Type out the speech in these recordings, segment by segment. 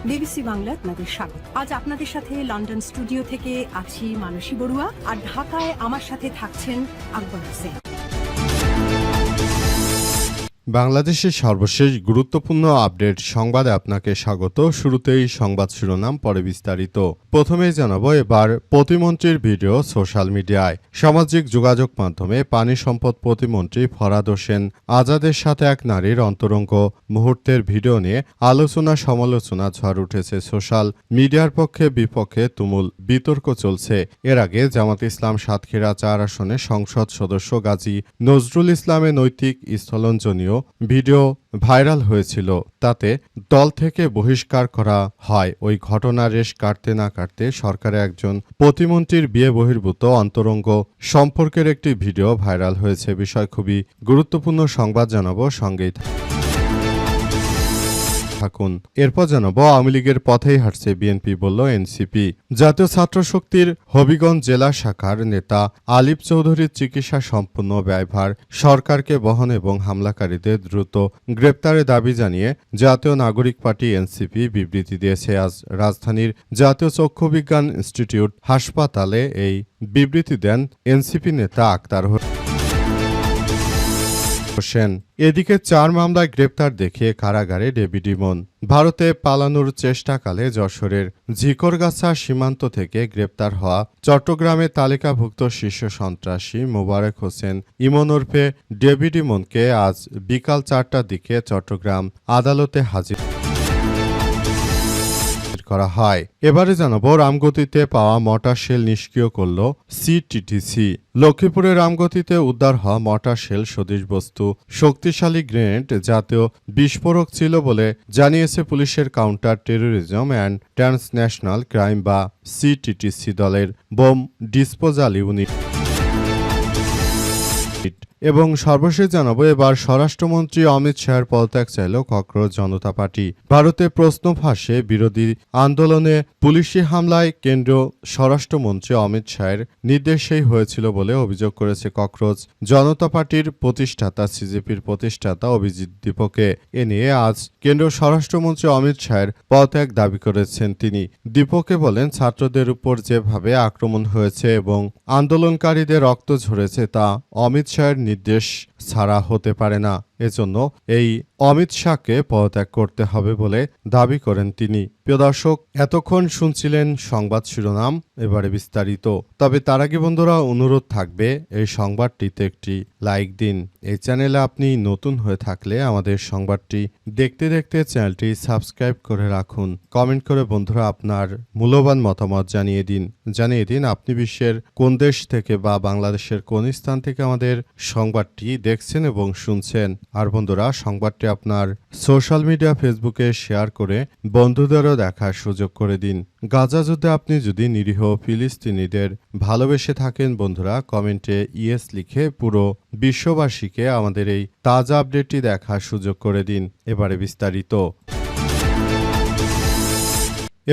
BBC Bangla আপনাদের স্বাগত। আজ আপনাদের সাথে লন্ডন স্টুডিও থেকে আছি মানসী বড়ুয়া, আর ঢাকায় আমার সাথে থাকছেন আকবর হোসেন। বাংলাদেশের সর্বশেষ গুরুত্বপূর্ণ আপডেট সংবাদে আপনাকে স্বাগত। শুরুতেই সংবাদ শিরোনাম, পরে বিস্তারিত। প্রথমেই জানাবো এবার প্রতিমন্ত্রীর ভিডিও সোশ্যাল মিডিয়ায়। সামাজিক যোগাযোগ মাধ্যমে পানি সম্পদ প্রতিমন্ত্রী ফরহাদ হোসেন আজাদের সাথে এক নারীর অন্তরঙ্গ মুহূর্তের ভিডিও নিয়ে আলোচনা সমালোচনা ঝড় উঠেছে সোশ্যাল মিডিয়ার পক্ষে বিপক্ষে তুমুল বিতর্ক চলছে। এর আগে জামাত ইসলাম সাতক্ষীরা ৪ আসনে সংসদ সদস্য গাজী নজরুল ইসলামের নৈতিক স্থলঞ্জনীয় ভিডিও ভাইরাল হয়েছিল। তাতে দল থেকে বহিষ্কার করা হয়। ওই ঘটনা রেশ কাটতে না কাটতে সরকারের একজন প্রতিমন্ত্রীর বিয়ে বহির্ভূত অন্তরঙ্গ সম্পর্কের একটি ভিডিও ভাইরাল হয়েছে। বিষয় খুবই গুরুত্বপূর্ণ, সংবাদ জানাবো, সঙ্গেই থাকুন। এরপর জানাবো আওয়ামী লীগের পথেই হাঁটছে বিএনপি, বলল এনসিপি। জাতীয় ছাত্র শক্তির হবিগঞ্জ জেলা শাখার নেতা আলিফ চৌধুরীর চিকিৎসা সম্পূর্ণ ব্যয়ভার সরকারকে বহন এবং হামলাকারীদের দ্রুত গ্রেপ্তারের দাবি জানিয়ে জাতীয় নাগরিক পার্টি এনসিপি বিবৃতি দিয়েছে। আজ রাজধানীর জাতীয় চক্ষু বিজ্ঞান ইনস্টিটিউট হাসপাতালে এই বিবৃতি দেন এনসিপি নেতা আক্তার হোসেন। এদিকে ৪ মামলায় গ্রেপ্তার দেখিয়ে কারাগারে ডেভিড ইমন। ভারতে পালানোর চেষ্টাকালে যশোরের ঝিকরগাছা সীমান্ত থেকে গ্রেপ্তার হওয়া চট্টগ্রামে তালিকাভুক্ত শীর্ষ সন্ত্রাসী মোবারক হোসেন ইমন ওরফে ডেভিড ইমনকে আজ বিকাল ৪টার দিকে চট্টগ্রাম আদালতে হাজির করা হয়। এবারে জানাবো রামগতিতে পাওয়া মর্টার শেল নিষ্ক্রিয় করল সিটিটিসি। লক্ষ্মীপুরে রামগতিতে উদ্ধার হওয়া মর্টার শেল সদৃশ বস্তু শক্তিশালী গ্রেনেড জাতীয় বিস্ফোরক ছিল বলে জানিয়েছে পুলিশের counter terrorism and transnational crime বা সিটিটিসি দলের বোম ডিসপোজাল ইউনিট। এবং সর্বশেষ জানাবো এবার স্বরাষ্ট্রমন্ত্রী অমিত শাহের পদত্যাগ চাইল ককরোচ জনতা পার্টি। ভারতে প্রশ্ন ফাঁসে বিরোধী আন্দোলনে পুলিশি হামলায় কেন্দ্রীয় স্বরাষ্ট্রমন্ত্রী অমিত শাহের নির্দেশেই হয়েছিল বলে অভিযোগ করেছে ককরোচ জনতা পার্টির প্রতিষ্ঠাতা সিজেপির প্রতিষ্ঠাতা অভিজিৎ দীপকে। এ নিয়ে আজ কেন্দ্রীয় স্বরাষ্ট্রমন্ত্রী অমিত শাহের পদত্যাগ দাবি করেছেন তিনি। দীপকে বলেন, ছাত্রদের উপর যেভাবে আক্রমণ হয়েছে এবং আন্দোলনকারীদের রক্ত ঝরেছে তা অমিত শাহের নির্দেশ ছাড়া হতে পারে না। এজন্য এই অমিত শাহকে পদত্যাগ করতে হবে বলে দাবি করেন তিনি। প্রিয় দর্শক, এতক্ষণ শুনছিলেন সংবাদ শিরোনাম, এবারে বিস্তারিত। তবে তার আগে বন্ধুরা অনুরোধ থাকবে এই সংবাদটিতে একটি লাইক দিন। এই চ্যানেলে আপনি নতুন হয়ে থাকলে আমাদের সংবাদটি দেখতে দেখতে চ্যানেলটি সাবস্ক্রাইব করে রাখুন। কমেন্ট করে বন্ধুরা আপনার মূল্যবান মতামত জানিয়ে দিন আপনি বিশ্বের কোন দেশ থেকে বা বাংলাদেশের কোন স্থান থেকে আমাদের সংবাদটি দেখছেন এবং শুনছেন। আর বন্ধুরা, সংবাদটি আপনার সোশ্যাল মিডিয়া ফেসবুকে শেয়ার করে বন্ধুদেরও দেখার সুযোগ করে দিন। গাজা যুদ্ধে আপনি যদি নিরীহ ফিলিস্তিনিদের ভালোবেসে থাকেন বন্ধুরা, কমেন্টে ইয়েস লিখে পুরো বিশ্ববাসীকে আমাদের এই তাজা আপডেটটি দেখার সুযোগ করে দিন। এবারে বিস্তারিত।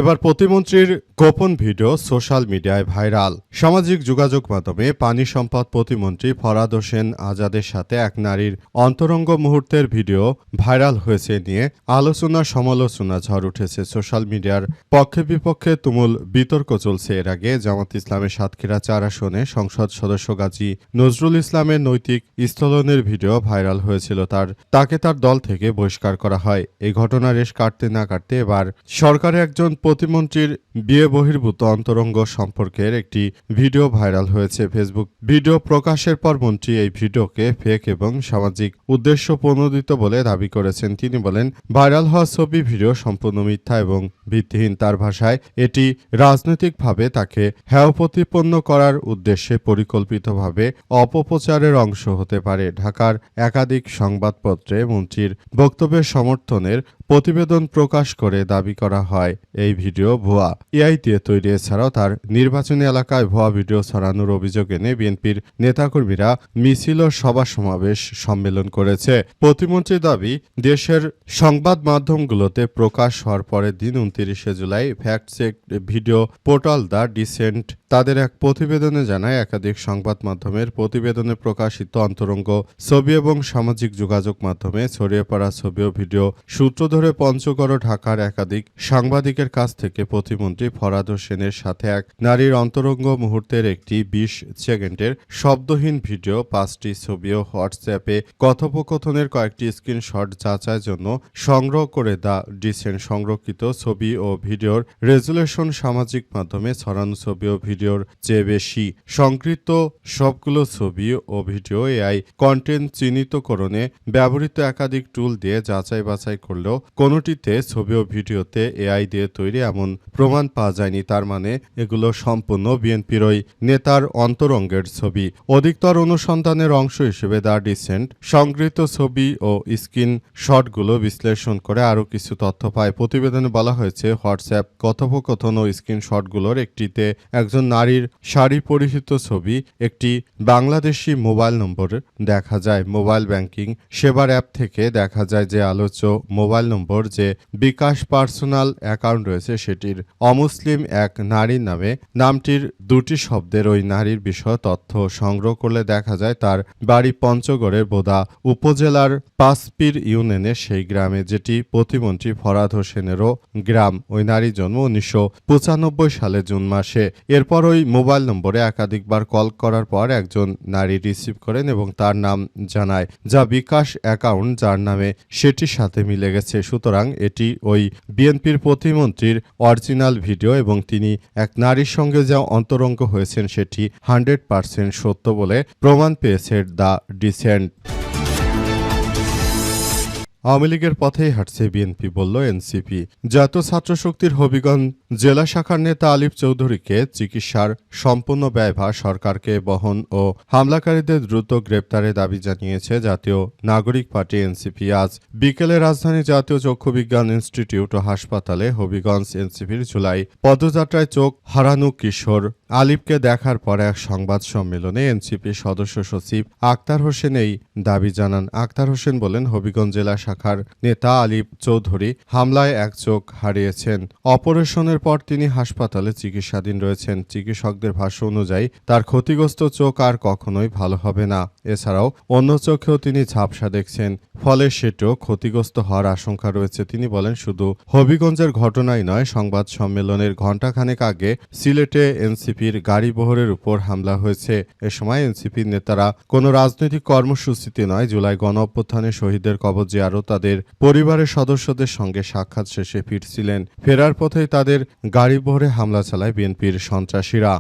এবার প্রতিমন্ত্রীর গোপন ভিডিও সোশ্যাল মিডিয়ায় ভাইরাল। সামাজিক যোগাযোগ মাধ্যমে পানি সম্পদ প্রতিমন্ত্রী ফরহাদ হোসেন আজাদের সাথে এক নারীর অন্তরঙ্গ মুহূর্তের ভিডিও ভাইরাল হয়েছে নিয়ে আলোচনা সমালোচনা ঝড় উঠেছে সোশ্যাল মিডিয়ার পক্ষে বিপক্ষে তুমুল বিতর্ক চলছে। এর আগে জামাত ইসলামের সাতক্ষীরা ৪ আসনে সংসদ সদস্য গাজী নজরুল ইসলামের নৈতিক স্থলনের ভিডিও ভাইরাল হয়েছিল। তাকে তার দল থেকে বহিষ্কার করা হয়। এই ঘটনা রেশ কাটতে না কাটতে এবার সরকারের একজন প্রতিমন্ত্রীর বিয়ে বহির্ভূত অন্তরঙ্গ সম্পর্কের একটি ভিডিও ভাইরাল হয়েছে। ফেসবুক ভিডিও প্রকাশের পর মন্ত্রী এই ভিডিওকে ফেক এবং সামাজিক উদ্দেশ্য প্রণোদিত বলে দাবি করেছেন। তিনি বলেন, ভাইরাল হওয়া ছবি ভিডিও সম্পূর্ণ মিথ্যা এবং ভিত্তিহীন। তার ভাষায় এটি রাজনৈতিকভাবে তাকে হেয় প্রতিপন্ন করার উদ্দেশ্যে পরিকল্পিতভাবে অপপ্রচারের অংশ হতে পারে। ঢাকার একাধিক সংবাদপত্রে মন্ত্রীর বক্তব্যের সমর্থনের প্রতিবেদন প্রকাশ করে দাবি করা হয় এই ভিডিও ভুয়া, এআই দিয়ে তৈরি। এছাড়াও তার নির্বাচনী এলাকায় ভুয়া ভিডিও ছড়ানোর অভিযোগ এনে বিএনপির নেতাকর্মীরা মিছিল ও সভা সমাবেশ সম্মেলন করেছে। প্রতিমন্ত্রীর দাবি, দেশের সংবাদ মাধ্যমগুলোতে প্রকাশ হওয়ার পরের দিন 29 July fact check video portal the Dissent তাদের এক প্রতিবেদনে জানায়, একাধিক সংবাদ মাধ্যমের প্রতিবেদনে প্রকাশিত অন্তরঙ্গ ছবি এবং সামাজিক যোগাযোগ মাধ্যমে ছড়িয়ে পড়া ছবি ও ভিডিও সূত্র ধরে পঞ্চগড় ও ঢাকার একাধিক সাংবাদিকের কাছ থেকে প্রতিমন্ত্রী ফরহাদ হোসেনের সাথে এক নারীর অন্তরঙ্গ মুহূর্তের একটি ২০ সেকেন্ডের শব্দহীন ভিডিও, ৫টি ছবি ও হোয়াটসঅ্যাপে কথোপকথনের কয়েকটি স্ক্রিনশট যাচাইয়ের জন্য সংগ্রহ করে দ্য ডিসেন্ট সংরক্ষিত ছবি ও ভিডিওর রেজুলেশন সামাজিক মাধ্যমে ছড়ানো ছবি ও ভিডিওর চেয়ে বেশি। সংগৃহীত সবগুলো ছবি ও ভিডিও এআই কন্টেন্ট চিহ্নিতকরণে ব্যবহৃত একাধিক টুল দিয়ে যাচাই বাছাই করলেও কোনোটিতে ছবি ও ভিডিওতে এআই দিয়ে তৈরি এমন প্রমাণ পাওয়া যায়নি। তার মানে এগুলো সম্পূর্ণ বিএনপির ওই নেতার অন্তরঙ্গের ছবি। অধিকতর অনুসন্ধানের অংশ হিসেবে দ্য ডিসেন্ট সংগৃহীত ছবি ও স্ক্রিন শটগুলো বিশ্লেষণ করে আরও কিছু তথ্য পায়। প্রতিবেদনে বলা হয়েছে, হোয়াটসঅ্যাপ কথোপকথন ও স্ক্রিনশটগুলোর একটিতে একজন নারীর শাড়ি পরিহিত ছবি, একটি বাংলাদেশি মোবাইল নম্বর দেখা যায়। মোবাইল ব্যাংকিং সেবার অ্যাপ থেকে দেখা যায় যে আলোচ্য মোবাইল নম্বর যে বিকাশ পার্সোনাল অ্যাকাউন্ট রয়েছে সেটির অমুসলিম এক নারীর নামে। নামটির দুটি শব্দের ওই নারীর বিষয় তথ্য সংগ্রহ করলে দেখা যায় তার বাড়ি পঞ্চগড়ের বোদা উপজেলার পাঁচপীর ইউনিয়নের সেই গ্রামে, যেটি প্রতিমন্ত্রী ফরহাদ হোসেনেরও গ্রাম। ওই নারীর জন্ম ১৯৯৫ সালে জুন মাসে। এরপর ওই মোবাইল নম্বরে একাধিকবার কল করার পর একজন নারী রিসিভ করেন এবং তার নাম জানায়, যা বিকাশ অ্যাকাউন্ট যার নামে সেটির সাথে মিলে গেছে। সুতরাং এটি ওই বিএনপির প্রতিমন্ত্রীর অরিজিনাল ভিডিও এবং তিনি এক নারীর সঙ্গে যা অন্তরঙ্গ হয়েছেন সেটি 100% সত্য বলে প্রমাণ পেয়েছে দ্য ডিসেন্ট। আওয়ামী লীগের পথেই হাঁটছে বিএনপি, বলল এনসিপি। জাতীয় ছাত্রশক্তির হবিগঞ্জ জেলা শাখার নেতা আলিফ চৌধুরীকে চিকিৎসার সম্পূর্ণ ব্যয়ভার সরকারকে বহন ও হামলাকারীদের দ্রুত গ্রেপ্তারের দাবি জানিয়েছে জাতীয় নাগরিক পার্টি এনসিপি। আজ বিকেলে রাজধানী জাতীয় চক্ষু বিজ্ঞান ইনস্টিটিউট ও হাসপাতালে হবিগঞ্জ এনসিপির জুলাই পদযাত্রায় চোখ হারানো কিশোর আলিফকে দেখার পর এক সংবাদ সম্মেলনে এনসিপির সদস্য সচিব আক্তার হোসেন এই দাবি জানান। আক্তার হোসেন বলেন, হবিগঞ্জ জেলা শাখার নেতা আলিফ চৌধুরী হামলায় এক চোখ হারিয়েছেন। অপারেশনের পর তিনি হাসপাতালে চিকিৎসাধীন রয়েছেন। চিকিৎসকদের ভাষ্য অনুযায়ী তার ক্ষতিগ্রস্ত চোখ আর কখনোই ভালো হবে না। এছাড়াও অন্য চোখেও তিনি ঝাপসা দেখছেন, ফলে সেটিও ক্ষতিগ্রস্ত হওয়ার আশঙ্কা রয়েছে। তিনি বলেন, শুধু হবিগঞ্জের ঘটনাই নয়, সংবাদ সম্মেলনের ঘণ্টাখানেক আগে সিলেটে এনসিপির গাড়িবহরের উপর হামলা হয়েছে। এ সময় এনসিপির নেতারা কোনো রাজনৈতিক কর্মসূচিতে নয়, জুলাই গণঅভ্যুত্থানে শহীদদের কবর জিয়ারত তাদের পরিবারের সদস্যদের সঙ্গে সাক্ষাৎ শেষে ফিরছিলেন। ফেরার পথেই তাদের গাড়িবহরে হামলা চালায় বিএনপির সন্ত্রাসীরা।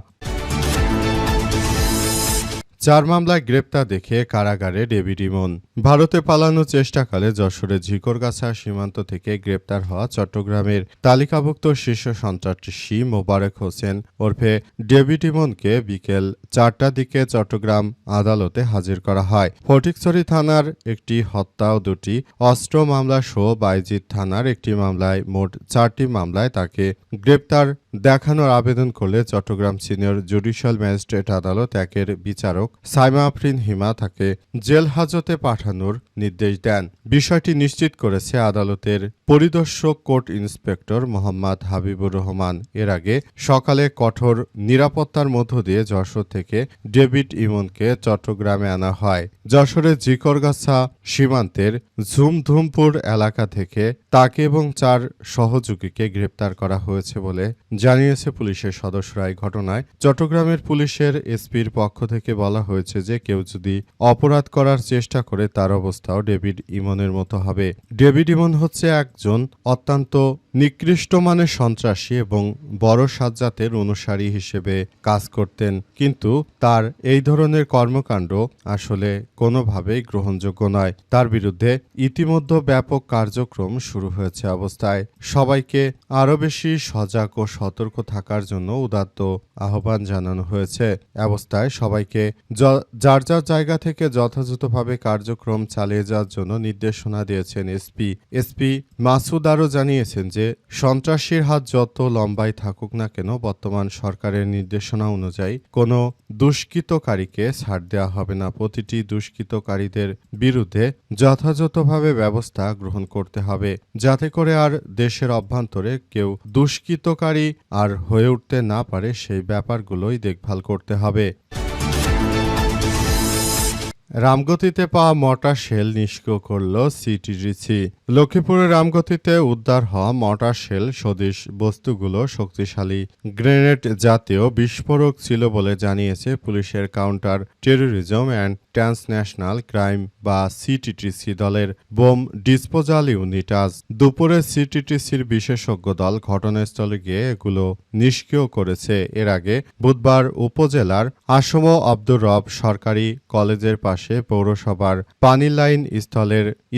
4 মামলায় গ্রেপ্তার দেখিয়ে কারাগারে ডেভিড ইমন। ভারতে পালানোর চেষ্টাকালে যশোরের ঝিকরগাছা সীমান্ত থেকে গ্রেপ্তার হওয়া চট্টগ্রামের তালিকাভুক্ত শীর্ষ সন্ত্রাসী মোবারক হোসেন ওরফে ডেভিড ইমনকে বিকেল 4টার দিকে চট্টগ্রাম আদালতে হাজির করা হয়। ফটিকছড়ি থানার একটি হত্যা ও 2টি অস্ত্র মামলা সহ বাইজিৎ থানার একটি মামলায় মোট 4টি মামলায় তাকে গ্রেপ্তার দেখানোর আবেদন করলে চট্টগ্রাম সিনিয়র জুডিশিয়াল ম্যাজিস্ট্রেট আদালত একের বিচারক সাইমা আফরিন হিমা তাকে জেল হাজতে পাঠানোর নির্দেশ দেন। বিষয়টি নিশ্চিত করেছে আদালতের পরিদর্শক কোর্ট ইন্সপেক্টর মোহাম্মদ হাবিবুর রহমান। এর আগে সকালে কঠোর নিরাপত্তার মধ্য দিয়ে যশোর থেকে ডেভিড ইমনকে চট্টগ্রামে আনা হয়। যশোরের জিকরগাছা সীমান্তের ঝুমধুমপুর এলাকা থেকে তাকে এবং 4 সহযোগীকে গ্রেপ্তার করা হয়েছে বলে জানিয়েছে পুলিশের সদস্যরা। এই ঘটনায় চট্টগ্রামের পুলিশের এসপির পক্ষ থেকে বলা হয়েছে যে কেউ যদি অপরাধ করার চেষ্টা করে তার অবস্থাও ডেভিড ইমনের মতো হবে। ডেভিড ইমন হচ্ছে একজন অত্যন্ত নিকৃষ্ট মানের সন্ত্রাসী এবং বড় সাজ্জাতের অনুসারী হিসেবে কাজ করতেন, কিন্তু তার এই ধরনের কর্মকাণ্ড আসলে কোনোভাবেই গ্রহণযোগ্য নয়। তার বিরুদ্ধে ইতিমধ্যে ব্যাপক কার্যক্রম শুরু হয়েছে। অবস্থায় সবাইকে আরও বেশি সজাগ ও সতর্ক থাকার জন্য উদাত্ত আহ্বান জানানো হয়েছে। অবস্থায় সবাইকে যার যার জায়গা থেকে যথাযথভাবে কার্যক্রম চালিয়ে যাওয়ার জন্য নির্দেশনা দিয়েছেন এসপি মাসুদ। আরও জানিয়েছেন যে সন্ত্রাসীর হাত যত লম্বাই থাকুক না কেন, বর্তমান সরকারের নির্দেশনা অনুযায়ী কোনো দুষ্কৃতকারীকে ছাড় দেওয়া হবে না। প্রতিটি দুষ্কৃতকারীদের বিরুদ্ধে যথাযথভাবে ব্যবস্থা গ্রহণ করতে হবে, যাতে করে আর দেশের অভ্যন্তরে কেউ দুষ্কৃতকারী আর হয়ে উঠতে না পারে, সেই ব্যাপারগুলোই দেখভাল করতে হবে। রামগতিতে পাওয়া মর্টার শেল নিষ্ক্রিয় করল সিটিডিসি। লক্ষ্মীপুরের রামগতিতে উদ্ধার হওয়া মর্টার শেল সদৃশ বস্তুগুলো শক্তিশালী গ্রেনেড জাতীয় বিস্ফোরক ছিল বলে জানিয়েছে পুলিশের counter terrorism and transnational crime বা সিটিটিসি দলের বোম ডিসপোজাল ইউনিট। আজ দুপুরে সিটিটিসির বিশেষজ্ঞ দল ঘটনাস্থলে গিয়ে এগুলো নিষ্ক্রিয় করেছে। এর আগে বুধবার উপজেলার আসম আব্দুর রব সরকারি কলেজের পাশে পৌরসভার পানি লাইন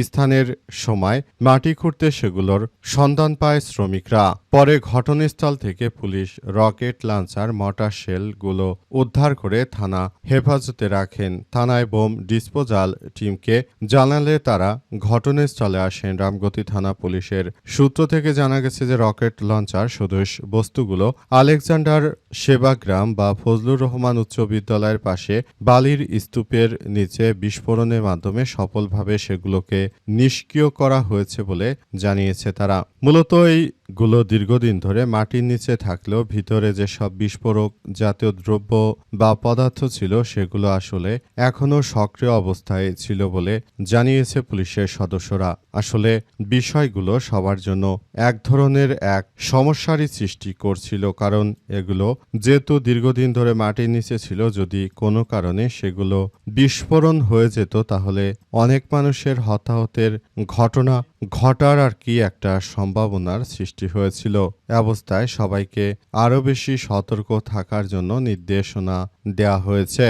স্থানের সময় মাটি খুঁড়তে সেগুলোর সন্ধান পায় শ্রমিকরা। পরে ঘটনাস্থল থেকে পুলিশ রকেট লঞ্চার মর্টার শেলগুলো উদ্ধার করে থানা হেফাজতে রাখেন। থানায় বোম ডিসপোজাল টিমকে জানালে তারা ঘটনাস্থলে আসেন। রামগতি থানা পুলিশের সূত্র থেকে জানা গেছে যে রকেট লঞ্চার সদৃশ বস্তুগুলো আলেকজান্ডার সেবাগ্রাম বা ফজলুর রহমান উচ্চ বিদ্যালয়ের পাশে বালির স্তূপের নিচে বিস্ফোরণের মাধ্যমে সফলভাবে সেগুলোকে নিষ্ক্রিয় করা হয়েছে বলে জানিয়েছে তারা। মূলত এইগুলো দীর্ঘদিন ধরে মাটির নিচে থাকলেও ভিতরে যেসব বিস্ফোরক জাতীয় দ্রব্য বা পদার্থ ছিল সেগুলো আসলে এখনও সক্রিয় অবস্থায় ছিল বলে জানিয়েছে পুলিশের সদস্যরা। আসলে বিষয়গুলো সবার জন্য এক ধরনের সমস্যারই সৃষ্টি করছিল, কারণ এগুলো যেহেতু দীর্ঘদিন ধরে মাটির নিচে ছিল, যদি কোনো কারণে সেগুলো বিস্ফোরণ হয়ে যেত তাহলে অনেক মানুষের হতাহতের ঘটনা ঘটার একটা সম্ভাবনার সৃষ্টি হয়েছিল। এ অবস্থায় সবাইকে আরও বেশি সতর্ক থাকার জন্য নির্দেশনা দেওয়া হয়েছে।